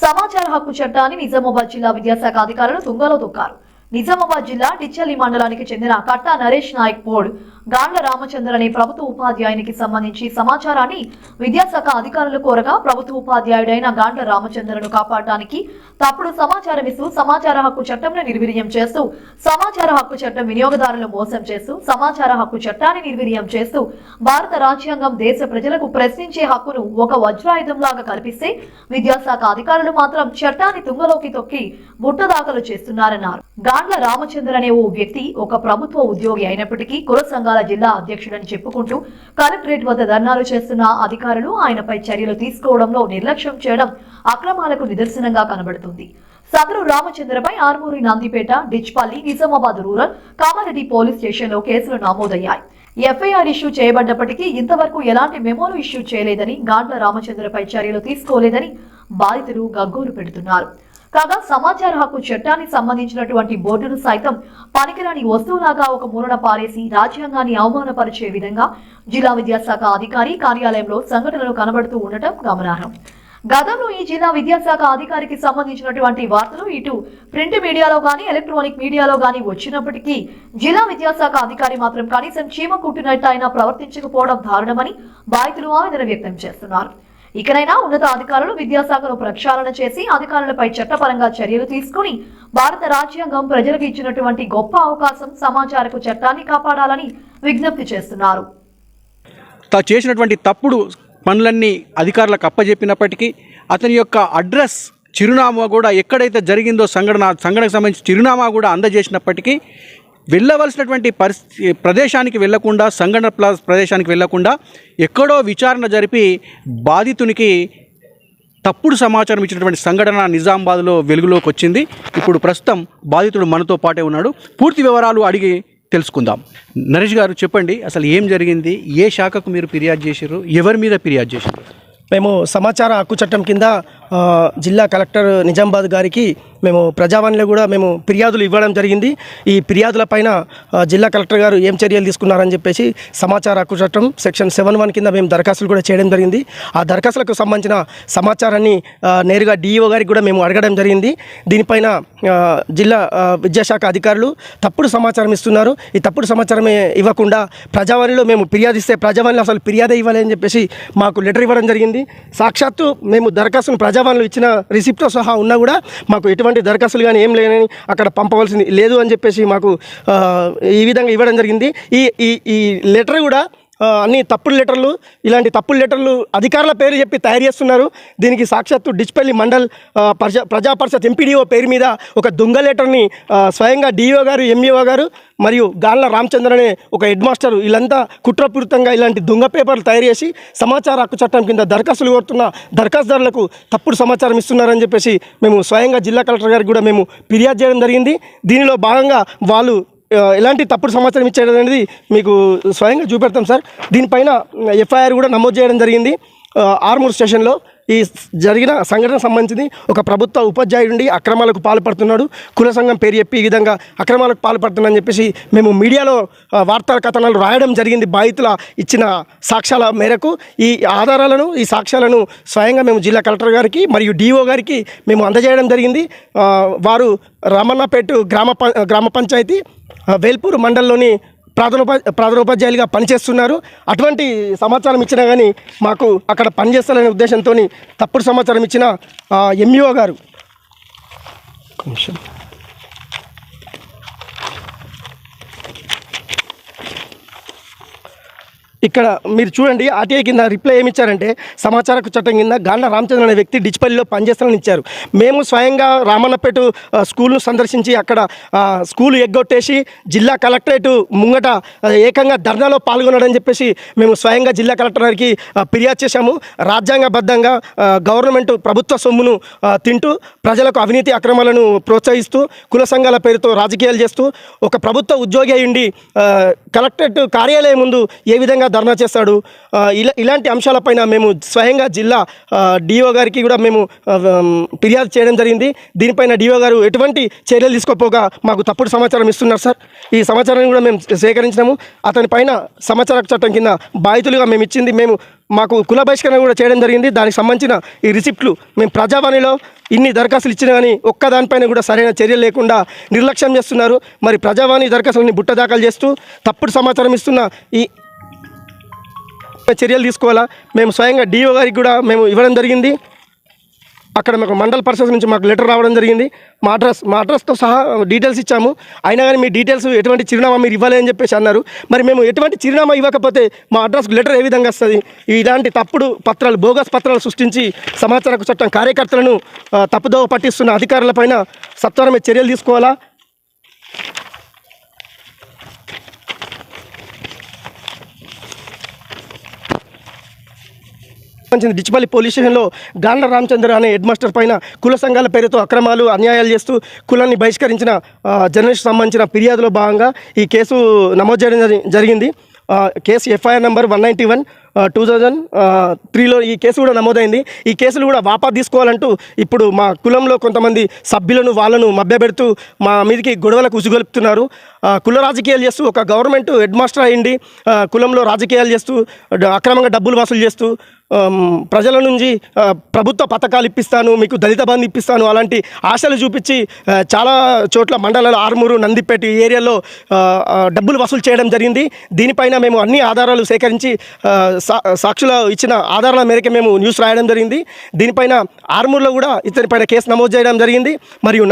సమాచార హక్కు చట్టాన్ని నిజామాబాద్ జిల్లా విద్యాశాఖ అధికారులు తుంగలో తొక్కారు. నిజామాబాద్ జిల్లా డిచ్చల్లి మండలానికి చెందిన కట్టా నరేష్ నాయక్ పోడ్ గాండ్ల రామచంద్ర అనే ప్రభుత్వ ఉపాధ్యాయునికి సంబంధించి సమాచారాన్ని విద్యాశాఖ అధికారులు కోరగా ప్రభుత్వ ఉపాధ్యాయుడైన గాండ్ల రామచంద్రను కాపాడడానికి తప్పుడు సమాచారం ఇస్తూ సమాచార హక్కు చట్టంను నిర్వీర్యం చేస్తూ సమాచార హక్కు చట్టం వినియోగదారులను మోసం చేస్తూ సమాచార హక్కు చట్టాన్ని నిర్వీర్యం చేస్తూ భారత రాజ్యాంగం దేశ ప్రజలకు ప్రశ్నించే హక్కును ఒక వజ్రాయుధంలాగా కల్పిస్తే విద్యాశాఖ అధికారులు మాత్రం చట్టాన్ని తుంగలోకి తొక్కి బుట్ట దాఖలు చేస్తున్నారన్నారు. గాండ్ల రామచంద్ర అనే ఓ వ్యక్తి ఒక ప్రభుత్వ ఉద్యోగి అయినప్పటికీ కుల సంఘాల జిల్లా అధ్యక్షుడని చెప్పుకుంటూ కలెక్టరేట్ వద్ద ధర్నాలు చేస్తున్న అధికారులు ఆయనపై చర్యలు తీసుకోవడంలో నిర్లక్ష్యం చేయడం అక్రమాలకు నిదర్శనంగా కనబడుతుంది. సదరు రామచంద్రపై ఆర్మూరి, నందిపేట, డిచ్పల్లి, నిజామాబాద్ రూరల్, కామారెడ్డి పోలీస్ స్టేషన్లో కేసులు నమోదయ్యాయి. ఎఫ్ఐఆర్ ఇష్యూ చేయబడ్డప్పటికీ ఇంతవరకు ఎలాంటి మెమోలు ఇష్యూ చేయలేదని, గాండ్ల రామచంద్రపై చర్యలు తీసుకోలేదని బాధితులు గగ్గోలు పెడుతున్నారు. కాగా సమాచార హక్కు చట్టానికి సంబంధించినటువంటి బోర్డును సైతం పనికిరాని వస్తువులాగా ఒక మూలన పారేసి రాజ్యాంగాన్ని అవమానపరిచే విధంగా జిల్లా విద్యాశాఖ అధికారి కార్యాలయంలో సంఘటనలు కనబడుతూ ఉండటం గమనార్హం. గతంలో ఈ జిల్లా విద్యాశాఖ అధికారికి సంబంధించినటువంటి వార్తలు ఇటు ప్రింట్ మీడియాలో గానీ ఎలక్ట్రానిక్ మీడియాలో గానీ వచ్చినప్పటికీ జిల్లా విద్యాశాఖ అధికారి మాత్రం కనీసం చీమ కుట్టినట్టు ఆయన ప్రవర్తించకపోవడం దారుణమని బాధితులు ఆవేదన వ్యక్తం చేస్తున్నారు. ఇకనైనా ఉన్నత అధికారులు విద్యాశాఖను ప్రక్షాళన చేసి అధికారులపై చట్టపరంగా చర్యలు తీసుకుని భారత రాజ్యాంగం ప్రజలకు ఇచ్చినటువంటి గొప్ప అవకాశం సమాచారపు చట్టాన్ని కాపాడాలని విజ్ఞప్తి చేస్తున్నారు. చేసినటువంటి తప్పుడు పనులన్నీ అధికారులకు అప్పజెప్పినప్పటికీ అతని యొక్క అడ్రస్, చిరునామా కూడా ఎక్కడైతే జరిగిందో సంఘటనకు సంబంధించి చిరునామా కూడా అందజేసినప్పటికీ వెళ్ళవలసినటువంటి ప్రదేశానికి వెళ్లకుండా, సంఘటన ప్రదేశానికి వెళ్లకుండా ఎక్కడో విచారణ జరిపి బాధితునికి తప్పుడు సమాచారం ఇచ్చినటువంటి సంఘటన నిజామాబాద్లో వెలుగులోకి వచ్చింది. ఇప్పుడు ప్రస్తుతం బాధితుడు మనతో పాటే ఉన్నాడు. పూర్తి వివరాలు అడిగి తెలుసుకుందాం. నరేష్ గారు, చెప్పండి, అసలు ఏం జరిగింది? ఏ శాఖకు మీరు ఫిర్యాదు చేశారు? ఎవరి మీద ఫిర్యాదు చేశారు? మేము సమాచార హక్కు చట్టం కింద జిల్లా కలెక్టర్ నిజామాబాద్ గారికి మేము ప్రజావాణిలో కూడా మేము ఫిర్యాదులు ఇవ్వడం జరిగింది. ఈ ఫిర్యాదుల పైన జిల్లా కలెక్టర్ గారు ఏం చర్యలు తీసుకున్నారని చెప్పేసి సమాచార హక్కు చట్టం సెక్షన్ 7(1) కింద మేము దరఖాస్తులు కూడా చేయడం జరిగింది. ఆ దరఖాస్తులకు సంబంధించిన సమాచారాన్ని నేరుగా డిఈఓ గారికి కూడా మేము అడగడం జరిగింది. దీనిపైన జిల్లా విద్యాశాఖ అధికారులు తప్పుడు సమాచారం ఇస్తున్నారు. ఈ తప్పుడు సమాచారం ఇవ్వకుండా ప్రజావాణిలో మేము ఫిర్యాదిస్తే ప్రజావాణిలో అసలు ఫిర్యాదే ఇవ్వాలని చెప్పేసి మాకు లెటర్ ఇవ్వడం జరిగింది. సాక్షాత్తు మేము దరఖాస్తును ప్రజావాణిలో ఇచ్చిన రిసిప్ట్తో సహా ఉన్నా కూడా మాకు ఎటువంటి దరఖాస్తులు కానీ ఏం లేదని, అక్కడ పంపవలసింది లేదు అని చెప్పేసి మాకు ఈ విధంగా ఇవ్వడం జరిగింది. ఈ లెటర్ కూడా అన్ని తప్పుడు లెటర్లు, ఇలాంటి తప్పుడు లెటర్లు అధికారుల పేరు చెప్పి తయారు చేస్తున్నారు. దీనికి సాక్షాత్తు డిచ్పల్లి మండల్ ప్రజా పరిషత్ ఎంపీడీఓ పేరు మీద ఒక దొంగ లెటర్ని స్వయంగా డిఓ గారు, ఎంఈఓ గారు మరియు గాండ్ల రామచంద్ర అనే ఒక హెడ్ మాస్టర్ వీళ్ళంతా కుట్రపూరితంగా ఇలాంటి దొంగ పేపర్లు తయారు చేసి సమాచార హక్కు చట్టం కింద దరఖాస్తులు కోరుతున్న దరఖాస్తుదారులకు తప్పుడు సమాచారం ఇస్తున్నారని చెప్పేసి మేము స్వయంగా జిల్లా కలెక్టర్ గారికి కూడా మేము ఫిర్యాదు చేయడం జరిగింది. దీనిలో భాగంగా వాళ్ళు ఎలాంటి తప్పుడు సమాచారం ఇచ్చేది అనేది మీకు స్వయంగా చూపెడతాం సార్. దీనిపైన ఎఫ్ఐఆర్ కూడా నమోదు చేయడం జరిగింది. ఆర్మూర్ స్టేషన్లో ఈ జరిగిన సంఘటనకు సంబంధించి ఒక ప్రభుత్వ ఉపాధ్యాయుడి అక్రమాలకు పాల్పడుతున్నాడు, కుల సంఘం పేరు చెప్పి ఈ విధంగా అక్రమాలకు పాల్పడుతున్నాడని చెప్పేసి మేము మీడియాలో వార్తా కథనాలు రాయడం జరిగింది. బాధితుల ఇచ్చిన సాక్ష్యాల మేరకు ఈ ఆధారాలను, ఈ సాక్ష్యాలను స్వయంగా మేము జిల్లా కలెక్టర్ గారికి మరియు డిఓ గారికి మేము అందజేయడం జరిగింది. వారు రామన్నపేట గ్రామ పంచాయతీ వేల్పూర్ మండలంలోని ప్రధానోపాధ్యాయులుగా పనిచేస్తున్నారు. అటువంటి సమాచారం ఇచ్చినా కానీ మాకు అక్కడ పనిచేస్తారనే ఉద్దేశంతో తప్పుడు సమాచారం ఇచ్చిన ఎంఈఓ గారు ఇక్కడ మీరు చూడండి, ఆర్టీఐ కింద రిప్లై ఏమి ఇచ్చారంటే సమాచార హక్కు చట్టం కింద గాండ్ల రామచంద్ర అనే వ్యక్తి డిచ్పల్లిలో పనిచేస్తానని ఇచ్చారు. మేము స్వయంగా రామన్నపేట స్కూల్ను సందర్శించి అక్కడ స్కూల్ ఎగ్గొట్టేసి జిల్లా కలెక్టరేట్ ముంగట ఏకంగా ధర్నాలో పాల్గొన్నాడని చెప్పేసి మేము స్వయంగా జిల్లా కలెక్టర్ గారికి ఫిర్యాదు చేశాము. రాజ్యాంగబద్ధంగా గవర్నమెంట్ ప్రభుత్వ సొమ్మును తింటూ ప్రజలకు అవినీతి అక్రమాలను ప్రోత్సహిస్తూ కుల సంఘాల పేరుతో రాజకీయాలు చేస్తూ ఒక ప్రభుత్వ ఉద్యోగి అయ్యుండి కలెక్టరేట్ కార్యాలయం ముందు ఏ విధంగా ధర్నా చేస్తాడు. ఇలాంటి అంశాలపైన మేము స్వయంగా జిల్లా డిఓ గారికి కూడా మేము ఫిర్యాదు చేయడం జరిగింది. దీనిపైన డిఓ గారు ఎటువంటి చర్యలు తీసుకోపోగా మాకు తప్పుడు సమాచారం ఇస్తున్నారు సార్. ఈ సమాచారాన్ని కూడా మేము సేకరించినాము. అతని పైన సమాచార చట్టం కింద బాధితులుగా మేము ఇచ్చింది, మాకు కుల బహిష్కరణ కూడా చేయడం జరిగింది. దానికి సంబంధించిన ఈ రిసిప్ట్లు మేము ప్రజావాణిలో ఇన్ని దరఖాస్తులు ఇచ్చినా కానీ ఒక్కదానిపైన కూడా సరైన చర్యలు లేకుండా నిర్లక్ష్యం చేస్తున్నారు. మరి ప్రజావాణి దరఖాస్తులని బుట్ట దాఖలు చేస్తూ తప్పుడు సమాచారం ఇస్తున్న ఈ చర్యలు తీసుకోవాలా. మేము స్వయంగా డిఓ గారికి కూడా మేము ఇవ్వడం జరిగింది. అక్కడ మాకు మండల పరిషత్ నుంచి మాకు లెటర్ రావడం జరిగింది. మా అడ్రస్తో సహా డీటెయిల్స్ ఇచ్చాము. అయినా కానీ మీ డీటెయిల్స్ ఎటువంటి చిరునామా మీరు ఇవ్వాలి అని చెప్పేసి అన్నారు. మరి మేము ఎటువంటి చిరునామా ఇవ్వకపోతే మా అడ్రస్కు లెటర్ ఏ విధంగా వస్తుంది? ఇలాంటి తప్పుడు పత్రాలు, బోగస్ పత్రాలు సృష్టించి సమాచార హక్కు చట్టం కార్యకర్తలను తప్పుదోవ పట్టిస్తున్న అధికారులపైన సత్వరమే చర్యలు తీసుకోవాలా. డిచ్చిపల్లి పోలీస్ స్టేషన్లో గాండ్ల రామచంద్ర అనే హెడ్ మాస్టర్ పైన కుల సంఘాల పేరుతో అక్రమాలు, అన్యాయాలు చేస్తూ కులాన్ని బహిష్కరించిన జర్నలిస్ట్ సంబంధించిన ఫిర్యాదులో భాగంగా ఈ కేసు నమోదు చేయడం జరిగింది. కేసు ఎఫ్ఐఆర్ నెంబర్ 191 2003లో ఈ కేసు కూడా నమోదైంది. ఈ కేసులు కూడా వాపా తీసుకోవాలంటూ ఇప్పుడు మా కులంలో కొంతమంది సభ్యులను వాళ్ళను మభ్యపెడుతూ మా మీదకి గొడవలకు ఉసిగొలుపుతున్నారు. కుల రాజకీయాలు చేస్తూ ఒక గవర్నమెంట్ హెడ్ మాస్టర్ అయ్యింది, కులంలో రాజకీయాలు చేస్తూ అక్రమంగా డబ్బులు వసూలు చేస్తూ ప్రజల నుంచి ప్రభుత్వ పథకాలు ఇప్పిస్తాను, మీకు దళిత బంధు ఇప్పిస్తాను అలాంటి ఆశలు చూపించి చాలా చోట్ల మండలాలు ఆర్మూరు, నందిపేట ఏరియాలో డబ్బులు వసూలు చేయడం జరిగింది. దీనిపైన మేము అన్ని ఆధారాలు సేకరించి సాక్షుల ఇచ్చిన ఆధారాల మేరకు మేము న్యూస్ రాయడం జరిగింది. దీనిపైన ఆర్మూర్లో కూడా ఇతనిపైన కేసు నమోదు చేయడం జరిగింది. మరియు